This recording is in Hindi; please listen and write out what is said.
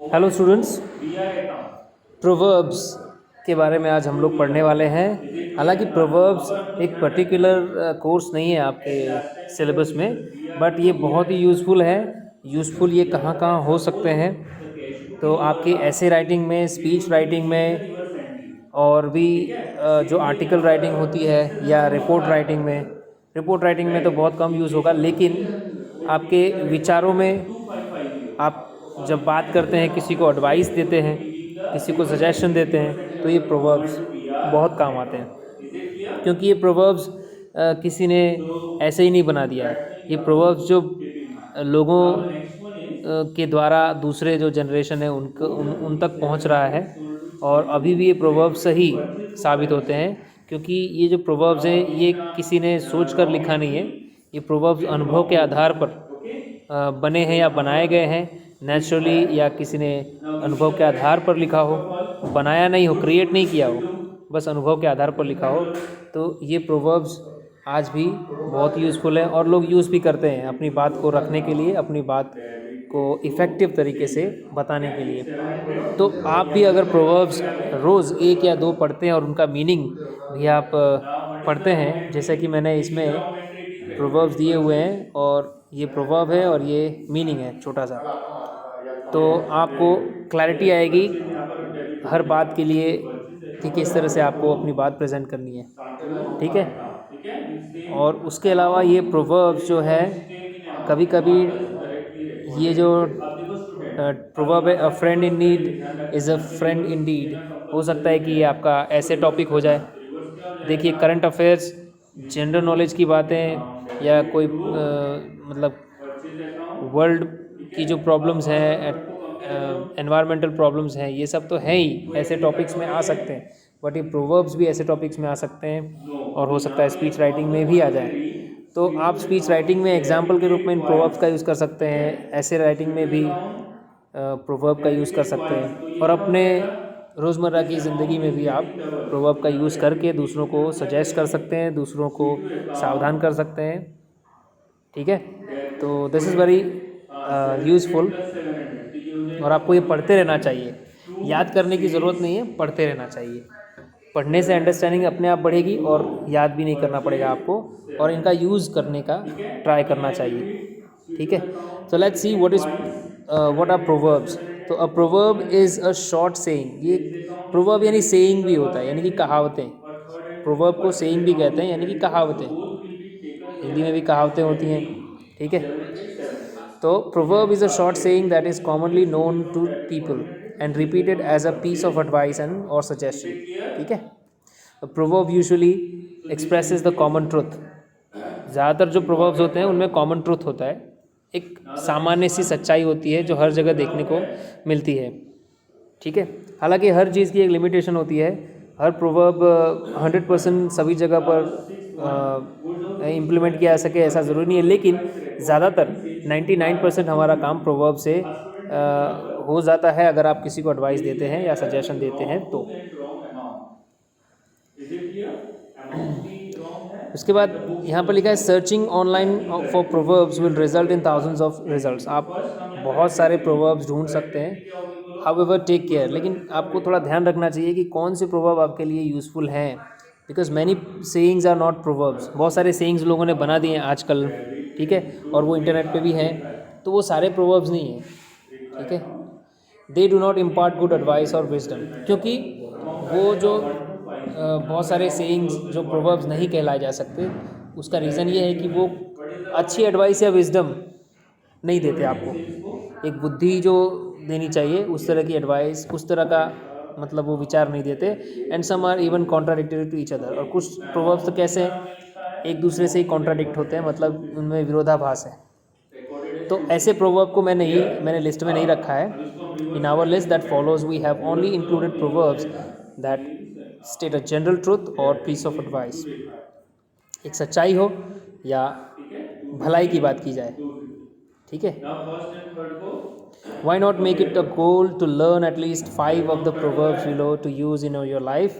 हेलो स्टूडेंट्स, प्रोवर्ब्स के बारे में आज हम लोग पढ़ने वाले हैं। हालांकि प्रोवर्ब्स एक पर्टिकुलर कोर्स नहीं है आपके सिलेबस में, बट ये बहुत ही यूज़फुल है। यूज़फुल ये कहाँ कहाँ हो सकते हैं, तो आपकी ऐसे राइटिंग में, स्पीच राइटिंग में, और भी जो आर्टिकल राइटिंग होती है या रिपोर्ट राइटिंग में तो बहुत कम यूज़ होगा, लेकिन आपके विचारों में आप जब बात करते हैं, किसी को एडवाइस देते हैं, किसी को सजेशन देते हैं, तो ये प्रोवर्ब्स बहुत काम आते हैं। क्योंकि ये प्रोवर्ब्स किसी ने ऐसे ही नहीं बना दिया है। ये प्रोवर्ब्स जो लोगों के द्वारा दूसरे जो जनरेशन है उन तक पहुंच रहा है, और अभी भी ये प्रोवर्ब्स सही साबित होते हैं। क्योंकि ये जो प्रोवर्ब्स हैं, ये किसी ने सोच कर लिखा नहीं है। ये प्रोवर्ब्स अनुभव के आधार पर बने हैं या बनाए गए हैं, नेचुरली, या किसी ने अनुभव के आधार पर लिखा हो, बनाया नहीं हो, क्रिएट नहीं किया हो, बस अनुभव के आधार पर लिखा हो। तो ये प्रोवर्ब्स आज भी बहुत यूज़फुल है और लोग यूज़ भी करते हैं अपनी बात को रखने के लिए, अपनी बात को इफ़ेक्टिव तरीके से बताने के लिए। तो आप भी अगर प्रोवर्ब्स रोज़ एक या दो पढ़ते हैं और उनका मीनिंग भी आप पढ़ते हैं, जैसे कि मैंने इसमें प्रोवर्ब्स दिए हुए हैं, और ये प्रोवर्ब है और ये मीनिंग है छोटा सा, तो आपको क्लैरिटी आएगी हर बात के लिए कि किस तरह से आपको अपनी बात प्रेजेंट करनी है। ठीक है। और उसके अलावा ये प्रोवर्ब्स जो है, कभी कभी ये जो प्रोवर्ब है, a friend in need is a friend in deed, हो सकता है कि ये आपका ऐसे टॉपिक हो जाए। देखिए, करंट अफेयर्स, जनरल नॉलेज की बातें, या कोई मतलब वर्ल्ड की जो प्रॉब्लम्स हैं, एनवायरमेंटल प्रॉब्लम्स हैं, ये सब तो है ही, ऐसे टॉपिक्स में आ सकते हैं। बट ये प्रोवर्ब्स भी ऐसे टॉपिक्स में आ सकते हैं, और हो सकता है स्पीच राइटिंग में भी आ जाए। तो आप स्पीच राइटिंग में एग्जाम्पल के रूप में इन प्रोवर्ब्स का यूज़ कर सकते हैं, ऐसे राइटिंग में भी प्रोवर्ब का यूज़ कर सकते हैं, और अपने रोज़मर्रा की ज़िंदगी में भी आप प्रोवर्ब का यूज़ करके दूसरों को सजेस्ट कर सकते हैं, दूसरों को सावधान कर सकते हैं। ठीक है। तो दिस इज़ वेरी यूज़फुल, और आपको ये पढ़ते रहना चाहिए। याद करने की ज़रूरत नहीं है, पढ़ते रहना चाहिए। पढ़ने से अंडरस्टैंडिंग अपने आप बढ़ेगी, और याद भी नहीं करना पड़ेगा आपको, और इनका यूज़ करने का ट्राई करना चाहिए। ठीक है। So let's see what are proverbs. तो a proverb is a short saying. ये प्रोवर्ब यानी सेइंग भी होता है, यानी कि कहावतें। प्रोवर्ब को सेइंग भी कहते हैं, यानी कि कहावतें। हिंदी में भी कहावतें होती हैं। ठीक है। तो proverb is a short saying that is commonly known to people and repeated as a piece of advice and और सजेशन। ठीक है। Proverb usually expresses the common truth. ज़्यादातर जो प्रोवर्ब्स होते हैं उनमें कॉमन ट्रुथ होता है, एक सामान्य सी सच्चाई होती है जो हर जगह देखने को मिलती है। ठीक है। हालांकि हर चीज़ की एक लिमिटेशन होती है। हर प्रोवर्ब 100% सभी जगह पर इम्प्लीमेंट किया जा सके ऐसा ज़रूरी नहीं है, लेकिन ज़्यादातर 99% हमारा काम प्रोवर्ब से हो जाता है, अगर आप किसी को एडवाइस देते हैं या सजेशन देते हैं तो। उसके बाद यहाँ पर लिखा है, searching online for proverbs will result in thousands of results. आप बहुत सारे प्रोवर्ब्स ढूंढ सकते हैं, हाउएवर टेक केयर। लेकिन आपको थोड़ा ध्यान रखना चाहिए कि कौन से प्रोवर्ब आपके लिए यूज़फुल हैं, because many sayings are not proverbs. बहुत सारे सेइंग्स लोगों ने बना दिए हैं आजकल। ठीक है। और वो इंटरनेट पे भी हैं, तो वो सारे प्रोवर्ब्स नहीं हैं। ठीक है। They do not impart good advice और विजडम, क्योंकि वो जो बहुत सारे सेइंग्स जो प्रोवर्ब्स नहीं कहलाए जा सकते, उसका रीज़न ये है कि वो अच्छी एडवाइस या विजडम नहीं देते आपको। एक बुद्धि जो देनी चाहिए, उस तरह की एडवाइस, उस तरह का मतलब वो विचार नहीं देते। And some are even contradictory to each other. और कुछ प्रोवर्ब्स तो कैसे हैं, एक दूसरे से ही कॉन्ट्राडिक्ट होते हैं, मतलब उनमें विरोधाभास है। तो ऐसे प्रोवर्ब को मैंने लिस्ट में नहीं रखा है। In our list that follows we have only included proverbs that state a general truth और पीस ऑफ एडवाइस। एक सच्चाई हो या भलाई की बात की जाए। ठीक है। Why not make it a goal to learn at least 5 of the proverbs below to use in your life?